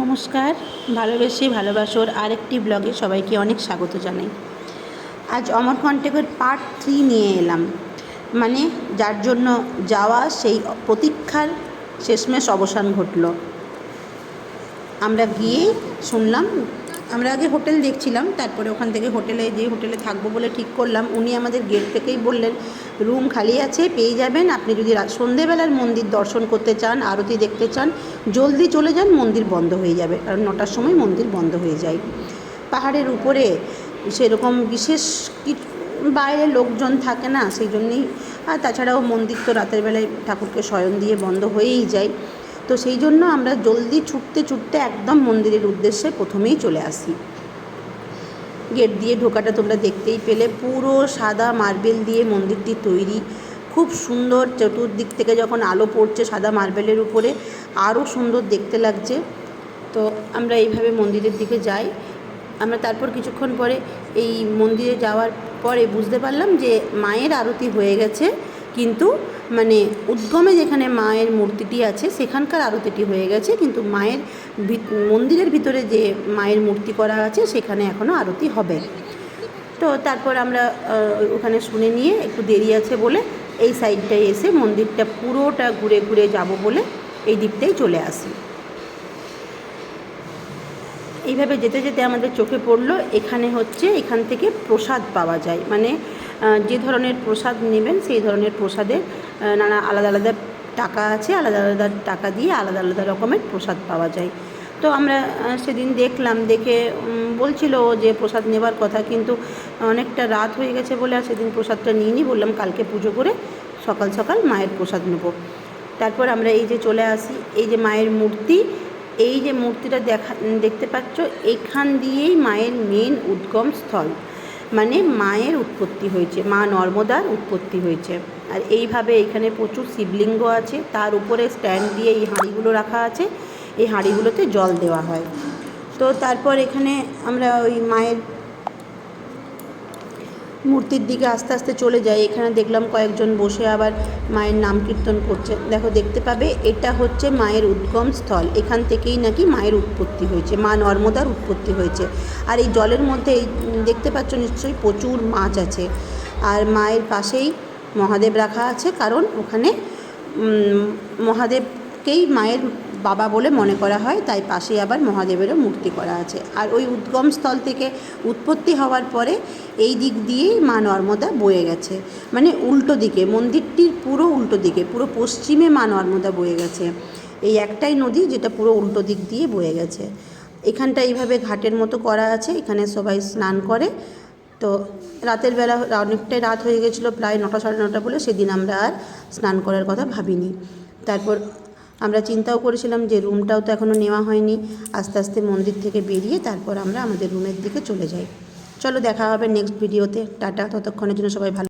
নমস্কার, ভালোবেসে ভালোবাসার আরেকটি ব্লগে সবাইকে অনেক স্বাগত জানাই। আজ অমরকণ্টকের পার্ট 3 নিয়ে এলাম, মানে যার জন্য যাওয়া সেই প্রতীক্ষার শেষমেশ অবসান ঘটল। আমরা গিয়ে শুনলাম, আমরা আগে হোটেল দেখছিলাম, তারপরে ওখান থেকে যে হোটেলে থাকবো বলে ঠিক করলাম, উনি আমাদের গেট থেকেই বললেন রুম খালি আছে, পেয়ে যাবেন। আপনি যদি সন্ধেবেলার মন্দির দর্শন করতে চান, আরতি দেখতে চান, জলদি চলে যান, মন্দির বন্ধ হয়ে যাবে, কারণ 9টার সময় মন্দির বন্ধ হয়ে যায়। পাহাড়ের উপরে সেরকম বিশেষ বাইরে লোকজন থাকে না, সেই জন্যেই। আর তাছাড়াও মন্দির তো রাতের বেলায় ঠাকুরকে শয়ন দিয়ে বন্ধ হয়েই যায়, তো সেই জন্য আমরা জলদি ছুটতে একদম মন্দিরের উদ্দেশ্যে প্রথমেই চলে আসি। গেট দিয়ে ঢোকাটা তোমরা দেখতেই পেলে, পুরো সাদা মার্বেল দিয়ে মন্দিরটি তৈরি, খুব সুন্দর। চতুর্দিক থেকে যখন আলো পড়ছে সাদা মার্বেলের উপরে, আরও সুন্দর দেখতে লাগছে। তো আমরা এইভাবে মন্দিরের দিকে যাই। আমরা তারপর কিছুক্ষণ পরে এই মন্দিরে যাওয়ার পরে বুঝতে পারলাম যে মায়ের আরতি হয়ে গেছে, কিন্তু মানে উদ্গমে যেখানে মায়ের মূর্তিটি আছে সেখানকার আরতিটি হয়ে গেছে, কিন্তু মায়ের মন্দিরের ভিতরে যে মায়ের মূর্তি করা আছে সেখানে এখনও আরতি হবে। তো তারপর আমরা ওখানে শুনে নিয়ে একটু দেরি আছে বলে এই সাইডটায় এসে মন্দিরটা পুরোটা ঘুরে ঘুরে যাব বলে এই দিকটাই চলে আসি। এইভাবে যেতে যেতে আমাদের চোখে পড়লো এখান থেকে প্রসাদ পাওয়া যায়, মানে যে ধরনের প্রসাদ নেবেন সেই ধরনের প্রসাদের নানা আলাদা আলাদা টাকা আছে, আলাদা আলাদা টাকা দিয়ে আলাদা আলাদা রকমের প্রসাদ পাওয়া যায়। তো আমরা সেদিন দেখলাম, দেখে বলছিল যে প্রসাদ নেবার কথা, কিন্তু অনেকটা রাত হয়ে গেছে বলে আর সেদিন প্রসাদটা নিইনি। বললাম কালকে পুজো করে সকাল সকাল মায়ের প্রসাদ নেব। তারপর আমরা এই যে চলে আসি, এই যে মায়ের মূর্তি, এই যে মূর্তিটা দেখতে পাচ্ছ, এখান দিয়েই মায়ের মেন উদ্গম স্থল, মানে মায়ের উৎপত্তি হয়েছে, মা নর্মদার উৎপত্তি হয়েছে। আর এইভাবে এখানে প্রচুর শিবলিঙ্গ আছে, তার উপরে স্ট্যান্ড দিয়ে এই হাঁড়িগুলো রাখা আছে, এই হাঁড়িগুলোতে জল দেওয়া হয়। তো তারপর এখানে আমরা ওই মায়ের মূর্তির দিকে আস্তে আস্তে চলে যাই। এখানে দেখলাম কয়েকজন বসে আবার মায়ের নাম কীর্তন করছে। দেখতে পাবে এটা হচ্ছে মায়ের উদ্গম স্থল, এখান থেকেই নাকি মায়ের উৎপত্তি হয়েছে, মা নর্মদার উৎপত্তি হয়েছে। আর এই জলের মধ্যে দেখতে পাচ্ছ নিশ্চয়ই প্রচুর মাছ আছে। আর মায়ের পাশেই মহাদেব রাখা আছে, কারণ ওখানে মহাদেবকেই মায়ের বাবা বলে মনে করা হয়, তাই পাশে আবার মহাদেবেরও মূর্তি করা আছে। আর ওই উদ্গম স্থল থেকে উৎপত্তি হওয়ার পরে এই দিক দিয়েই মা নর্মদা বয়ে গেছে, মানে উল্টো দিকে, মন্দিরটির পুরো উল্টো দিকে, পুরো পশ্চিমে মা নর্মদা বয়ে গেছে। এই একটাই নদী যেটা পুরো উল্টো দিক দিয়ে বয়ে গেছে। এখানটা এইভাবে ঘাটের মতো করা আছে, এখানে সবাই স্নান করে। তো রাতের বেলা অনেকটাই রাত হয়ে গেছিলো, প্রায় 9টা সাড়ে 9টা বলে সেদিন আমরা আর স্নান করার কথা ভাবিনি। তারপর আমরা চিন্তাও করেছিলাম যে রুমটাও তো এখনও নেওয়া হয়নি, আস্তে আস্তে মন্দির থেকে বেরিয়ে তারপর আমরা আমাদের রুমের দিকে চলে যাই। চলো দেখা হবে নেক্সট ভিডিওতে। টাটা, ততক্ষণের জন্য সবাই ভালো।